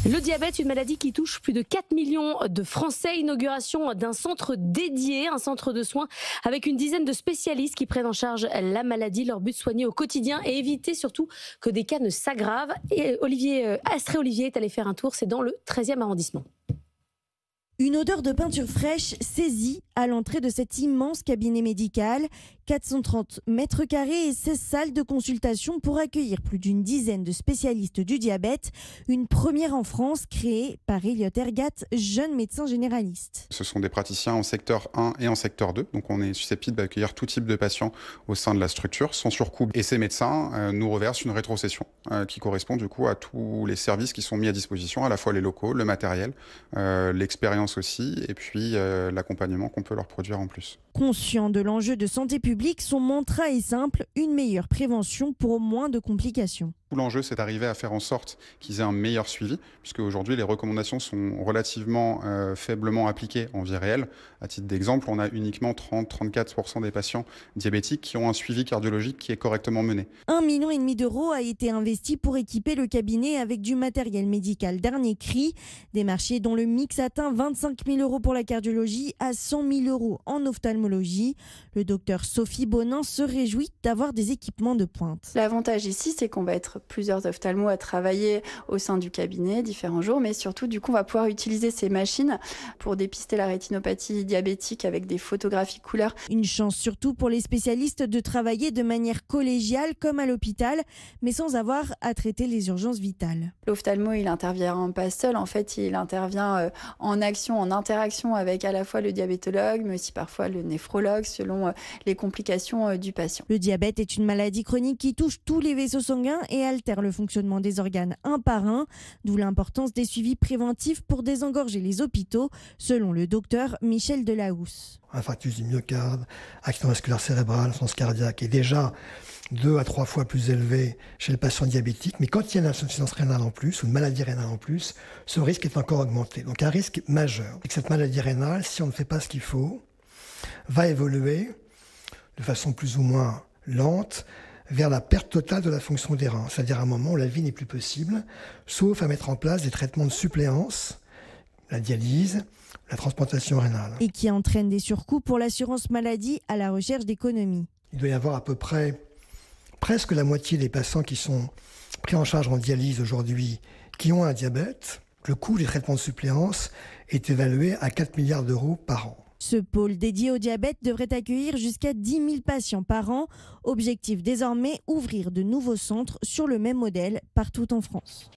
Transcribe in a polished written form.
Le diabète, une maladie qui touche plus de 4 millions de Français. Inauguration d'un centre dédié, un centre de soins avec une dizaine de spécialistes qui prennent en charge la maladie. Leur but, soigner au quotidien et éviter surtout que des cas ne s'aggravent. Et Astrée Olivier est allé faire un tour, c'est dans le 13e arrondissement. Une odeur de peinture fraîche saisit à l'entrée de cet immense cabinet médical. 430 mètres carrés et 16 salles de consultation pour accueillir plus d'une dizaine de spécialistes du diabète. Une première en France créée par Elliot Ergat, jeune médecin généraliste. Ce sont des praticiens en secteur 1 et en secteur 2. Donc on est susceptible d'accueillir tout type de patients au sein de la structure sans surcoût. Et ces médecins nous reversent une rétrocession qui correspond du coup à tous les services qui sont mis à disposition, à la fois les locaux, le matériel, l'expérience aussi, et puis l'accompagnement qu'on peut leur produire en plus. Conscient de l'enjeu de santé publique, son mantra est simple, une meilleure prévention pour moins de complications. Tout l'enjeu, c'est d'arriver à faire en sorte qu'ils aient un meilleur suivi, puisque aujourd'hui les recommandations sont relativement faiblement appliquées en vie réelle. À titre d'exemple, on a uniquement 30-34% des patients diabétiques qui ont un suivi cardiologique qui est correctement mené. 1,5 million d'euros a été investi pour équiper le cabinet avec du matériel médical dernier cri. Des marchés dont le mix atteint 25 000 euros pour la cardiologie à 100 000 euros en ophtalmologie. Le docteur Sophie Bonin se réjouit d'avoir des équipements de pointe. L'avantage ici, c'est qu'on va être plusieurs ophtalmos à travailler au sein du cabinet différents jours, mais surtout du coup on va pouvoir utiliser ces machines pour dépister la rétinopathie diabétique avec des photographies couleurs. Une chance surtout pour les spécialistes de travailler de manière collégiale comme à l'hôpital, mais sans avoir à traiter les urgences vitales. L'ophtalmo, il intervient pas seul, en fait il intervient en action, en interaction avec à la fois le diabétologue, mais aussi parfois le néphrologue selon les complications du patient. Le diabète est une maladie chronique qui touche tous les vaisseaux sanguins et altère le fonctionnement des organes un par un, d'où l'importance des suivis préventifs pour désengorger les hôpitaux, selon le docteur Michel Delahousse. Infarctus du myocarde, accident vasculaire cérébral, insuffisance cardiaque est déjà 2 à 3 fois plus élevé chez le patient diabétique, mais quand il y a une insuffisance rénale en plus ou une maladie rénale en plus, ce risque est encore augmenté. Donc un risque majeur. Et que cette maladie rénale, si on ne fait pas ce qu'il faut, va évoluer de façon plus ou moins lente vers la perte totale de la fonction des reins, c'est-à-dire à un moment où la vie n'est plus possible, sauf à mettre en place des traitements de suppléance, la dialyse, la transplantation rénale. Et qui entraîne des surcoûts pour l'assurance maladie à la recherche d'économies. Il doit y avoir à peu près presque la moitié des patients qui sont pris en charge en dialyse aujourd'hui qui ont un diabète. Le coût des traitements de suppléance est évalué à 4 milliards d'euros par an. Ce pôle dédié au diabète devrait accueillir jusqu'à 10 000 patients par an. Objectif désormais, ouvrir de nouveaux centres sur le même modèle partout en France.